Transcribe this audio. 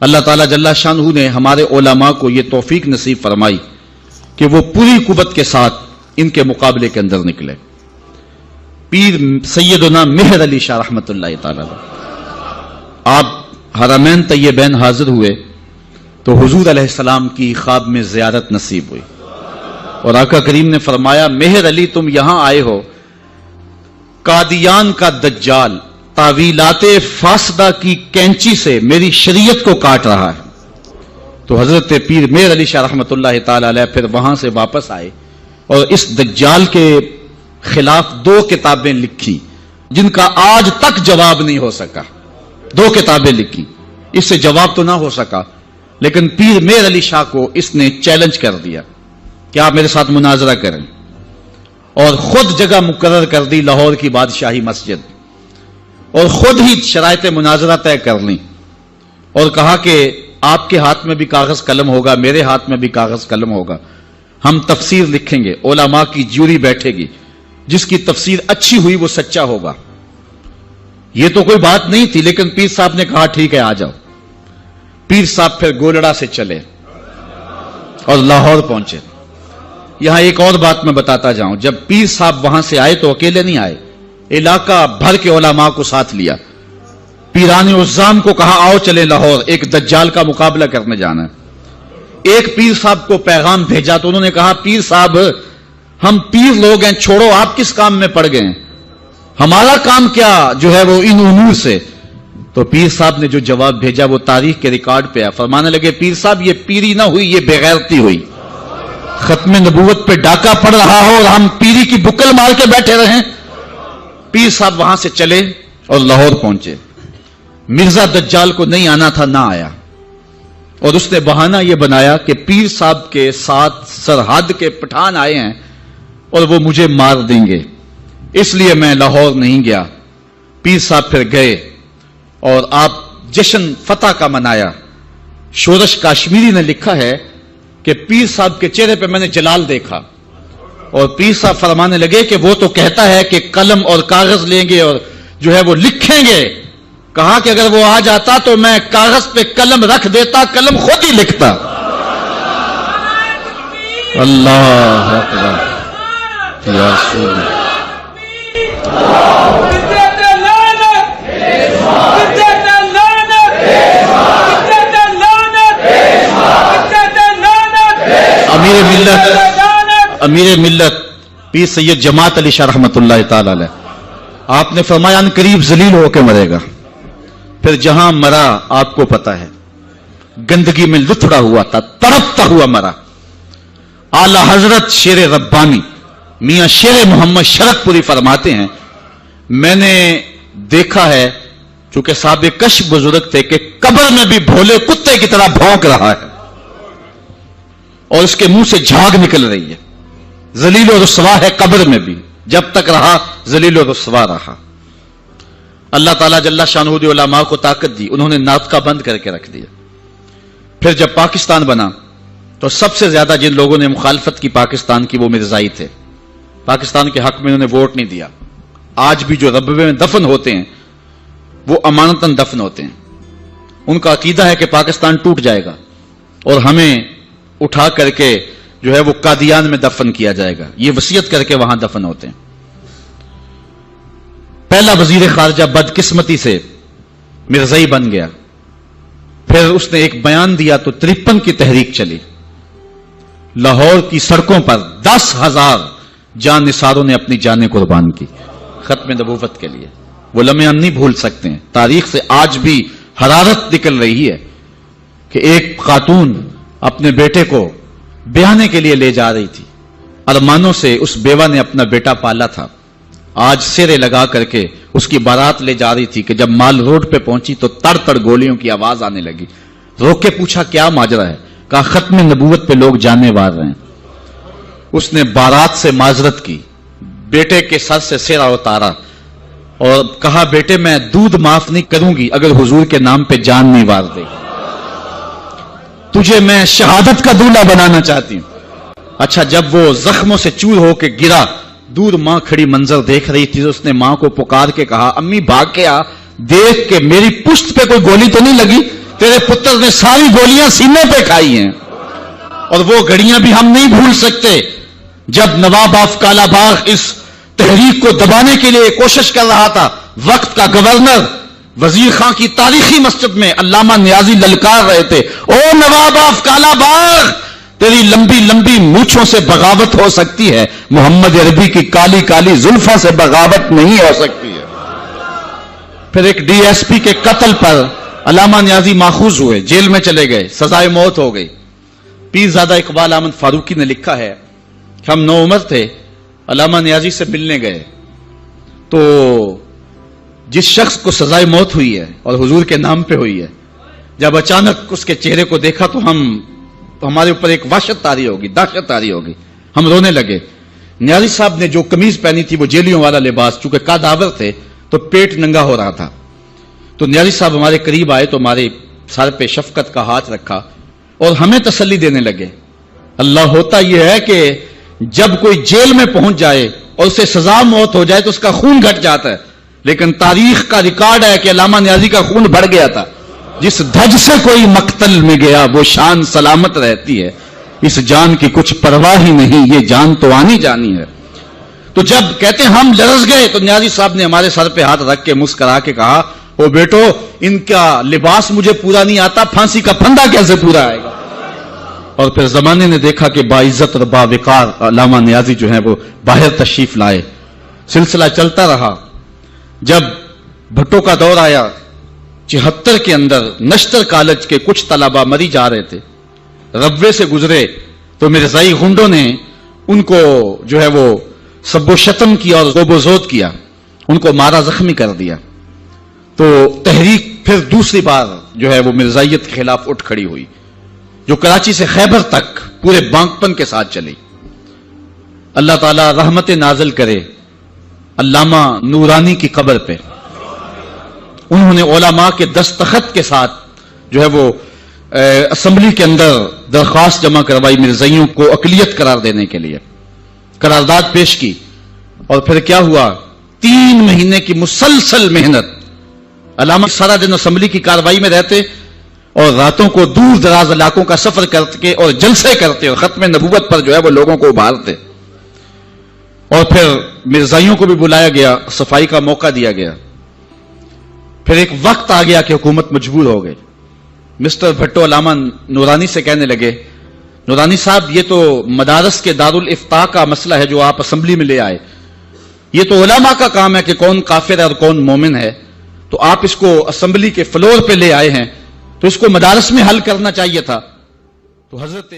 اللہ تعالیٰ جل شانہ نے ہمارے علماء کو یہ توفیق نصیب فرمائی کہ وہ پوری قوت کے ساتھ ان کے مقابلے کے اندر نکلے. پیر سیدنا مہر علی شاہ رحمت اللہ تعالی آپ حرمین طیبین حاضر ہوئے تو حضور علیہ السلام کی خواب میں زیارت نصیب ہوئی اور آقا کریم نے فرمایا مہر علی تم یہاں آئے ہو، قادیان کا دجال تعویلات فاسدہ کی کینچی سے میری شریعت کو کاٹ رہا ہے. تو حضرت پیر مہر علی شاہ رحمت اللہ تعالی علیہ پھر وہاں سے واپس آئے اور اس دجال کے خلاف 2 کتابیں لکھی جن کا آج تک جواب نہیں ہو سکا. 2 کتابیں لکھی، اس سے جواب تو نہ ہو سکا، لیکن پیر مہر علی شاہ کو اس نے چیلنج کر دیا کہ آپ میرے ساتھ مناظرہ کریں، اور خود جگہ مقرر کر دی لاہور کی بادشاہی مسجد، اور خود ہی شرائط مناظرہ طے کر لیں اور کہا کہ آپ کے ہاتھ میں بھی کاغذ قلم ہوگا، میرے ہاتھ میں بھی کاغذ قلم ہوگا، ہم تفسیر لکھیں گے، علماء کی جیوری بیٹھے گی، جس کی تفسیر اچھی ہوئی وہ سچا ہوگا. یہ تو کوئی بات نہیں تھی، لیکن پیر صاحب نے کہا ٹھیک ہے آ جاؤ. پیر صاحب پھر گولڑا سے چلے اور لاہور پہنچے. یہاں ایک اور بات میں بتاتا جاؤں، جب پیر صاحب وہاں سے آئے تو اکیلے نہیں آئے، علاقہ بھر کے علماء کو ساتھ لیا. پیران عظام کو کہا آؤ چلے لاہور، ایک دجال کا مقابلہ کرنے جانا ہے. ایک پیر صاحب کو پیغام بھیجا تو انہوں نے کہا پیر صاحب ہم پیر لوگ ہیں، چھوڑو آپ کس کام میں پڑ گئے ہیں، ہمارا کام کیا جو ہے وہ ان امور سے. تو پیر صاحب نے جو جواب بھیجا وہ تاریخ کے ریکارڈ پہ ہے. فرمانے لگے پیر صاحب یہ پیری نہ ہوئی، یہ بےغیرتی ہوئی. ختم نبوت پہ ڈاکہ پڑ رہا ہو اور ہم پیری کی بکل مار کے بیٹھے رہیں. پیر صاحب وہاں سے چلے اور لاہور پہنچے. مرزا دجال کو نہیں آنا تھا، نہ آیا، اور اس نے بہانہ یہ بنایا کہ پیر صاحب کے ساتھ سرحد کے پٹھان آئے ہیں اور وہ مجھے مار دیں گے، اس لیے میں لاہور نہیں گیا. پیر صاحب پھر گئے اور آپ جشن فتح کا منایا. شورش کاشمیری نے لکھا ہے کہ پیر صاحب کے چہرے پہ میں نے جلال دیکھا، اور پیر صاحب فرمانے لگے کہ وہ تو کہتا ہے کہ قلم اور کاغذ لیں گے اور جو ہے وہ لکھیں گے. کہا کہ اگر وہ آ جاتا تو میں کاغذ پہ قلم رکھ دیتا، قلم خود ہی لکھتا. اللہ اکبر یا رسول اللہ. امیر ملت پیر سید جماعت علی شاہ رحمت اللہ تعالی علیہ آپ نے فرمایا ان قریب ذلیل ہو کے مرے گا. پھر جہاں مرا آپ کو پتا ہے، گندگی میں لتھڑا ہوا تھا، تڑپتا ہوا مرا. اعلی حضرت شیر ربانی میاں شیر محمد شرک پوری فرماتے ہیں میں نے دیکھا ہے، چونکہ صاحب کش بزرگ تھے، کہ قبر میں بھی بھولے کتے کی طرح بھونک رہا ہے اور اس کے منہ سے جھاگ نکل رہی ہے. ذلیل و رسوا ہے قبر میں بھی، جب تک رہا ذلیل و رسوا رہا. اللہ تعالیٰ جل شانہ دی علماء کو طاقت دی، انہوں نے ناطقہ بند کر کے رکھ دیا. پھر جب پاکستان بنا تو سب سے زیادہ جن لوگوں نے مخالفت کی پاکستان کی وہ مرزائی تھے. پاکستان کے حق میں انہوں نے ووٹ نہیں دیا. آج بھی جو ربوے میں دفن ہوتے ہیں وہ امانتاً دفن ہوتے ہیں. ان کا عقیدہ ہے کہ پاکستان ٹوٹ جائے گا اور ہمیں اٹھا کر کے جو ہے وہ قادیان میں دفن کیا جائے گا. یہ وصیت کر کے وہاں دفن ہوتے ہیں. پہلا وزیر خارجہ بدقسمتی سے مرزائی بن گیا. پھر اس نے ایک بیان دیا تو 53 کی تحریک چلی. لاہور کی سڑکوں پر 10,000 جان نثاروں نے اپنی جانیں قربان کی ختم نبوت کے لیے. وہ لمحے ہم نہیں بھول سکتے ہیں. تاریخ سے آج بھی حرارت نکل رہی ہے کہ ایک خاتون اپنے بیٹے کو بیانے کے لیے لے جا رہی تھی. ارمانوں سے اس بیوہ نے اپنا بیٹا پالا تھا. آج سیرے لگا کر کے اس کی بارات لے جا رہی تھی کہ جب مال روڈ پہ پہنچی تو تڑ تڑ گولیوں کی آواز آنے لگی. روک کے پوچھا کیا ماجرا ہے؟ کہا ختم نبوت پہ لوگ جانے وار رہے ہیں. اس نے بارات سے معذرت کی، بیٹے کے سر سے سیرا اتارا اور کہا بیٹے میں دودھ معاف نہیں کروں گی اگر حضور کے نام پہ جان نہیں وار دے. تجھے میں شہادت کا دولہا بنانا چاہتی ہوں. اچھا جب وہ زخموں سے چور ہو کے گرا، دور ماں کھڑی منظر دیکھ رہی تھی. اس نے ماں کو پکار کے کہا امی بھاگ کے آ، دیکھ کہ میری پشت پہ کوئی گولی تو نہیں لگی تیرے پتر نے ساری گولیاں سینے پہ کھائی ہیں، اور وہ گھڑیاں بھی ہم نہیں بھول سکتے جب نواب آف کالا باغ اس تحریک کو دبانے کے لیے کوشش کر رہا تھا۔ وقت کا گورنر وزیر خان کی تاریخی مسجد میں علامہ نیازی للکار رہے تھے، او نواب آف کالا باغ، تیری لمبی لمبی مونچھوں سے بغاوت ہو سکتی ہے، محمد عربی کی کالی کالی زلفوں سے بغاوت نہیں ہو سکتی ہے۔ پھر ایک ڈی ایس پی کے قتل پر علامہ نیازی ماخوذ ہوئے، جیل میں چلے گئے، سزائے موت ہو گئی۔ پیرزادہ اقبال احمد فاروقی نے لکھا ہے کہ ہم 9 عمر تھے، علامہ نیازی سے ملنے گئے تو جس شخص کو سزائے موت ہوئی ہے اور حضور کے نام پہ ہوئی ہے، جب اچانک اس کے چہرے کو دیکھا تو ہمارے اوپر ایک وحشت طاری ہوگی، دہشت طاری ہوگی، ہم رونے لگے۔ نیازی صاحب نے جو قمیض پہنی تھی وہ جیلیوں والا لباس، چونکہ قادآور تھے تو پیٹ ننگا ہو رہا تھا، تو نیازی صاحب ہمارے قریب آئے تو ہمارے سر پہ شفقت کا ہاتھ رکھا اور ہمیں تسلی دینے لگے۔ اللہ ہوتا یہ ہے کہ جب کوئی جیل میں پہنچ جائے اور اسے سزا موت ہو جائے تو اس کا خون گھٹ جاتا ہے، لیکن تاریخ کا ریکارڈ ہے کہ علامہ نیازی کا خون بڑھ گیا تھا۔ جس دھج سے کوئی مقتل میں گیا وہ شان سلامت رہتی ہے، اس جان کی کچھ پرواہ ہی نہیں، یہ جان تو آنی جانی ہے۔ تو جب کہتے ہیں ہم لرز گئے تو نیازی صاحب نے ہمارے سر پہ ہاتھ رکھ کے مسکرا کے کہا، او بیٹو ان کا لباس مجھے پورا نہیں آتا، پھانسی کا پھندا کیسے پورا آئے گا؟ اور پھر زمانے نے دیکھا کہ باعزت اور باوقار علامہ نیازی جو ہیں وہ باہر تشریف لائے، سلسلہ چلتا رہا۔ جب بھٹو کا دور آیا 74 کے اندر نشتر کالج کے کچھ طلبہ مری جا رہے تھے، ربوے سے گزرے تو مرزائی غنڈوں نے ان کو جو ہے وہ سب و شتم کیا اور ذوب و زود کیا، ان کو مارا زخمی کر دیا۔ تو تحریک پھر دوسری بار جو ہے وہ مرزائیت کے خلاف اٹھ کھڑی ہوئی، جو کراچی سے خیبر تک پورے بانکپن کے ساتھ چلی۔ اللہ تعالیٰ رحمت نازل کرے علامہ نورانی کی قبر پہ، انہوں نے علماء کے دستخط کے ساتھ جو ہے وہ اسمبلی کے اندر درخواست جمع کروائی مرزائیوں کو اقلیت قرار دینے کے لیے، قرارداد پیش کی، اور پھر کیا ہوا، 3 مہینے کی مسلسل محنت، علامہ سارا دن اسمبلی کی کاروائی میں رہتے اور راتوں کو دور دراز علاقوں کا سفر کرتے اور جلسے کرتے اور ختم نبوت پر جو ہے وہ لوگوں کو ابھارتے، اور پھر مرزائیوں کو بھی بلایا گیا، صفائی کا موقع دیا گیا۔ پھر ایک وقت آ گیا کہ حکومت مجبور ہو گئی۔ مسٹر بھٹو علامہ نورانی سے کہنے لگے، نورانی صاحب یہ تو مدارس کے دارالافتاء کا مسئلہ ہے جو آپ اسمبلی میں لے آئے، یہ تو علماء کا کام ہے کہ کون کافر ہے اور کون مومن ہے، تو آپ اس کو اسمبلی کے فلور پہ لے آئے ہیں تو اس کو مدارس میں حل کرنا چاہیے تھا۔ تو حضرت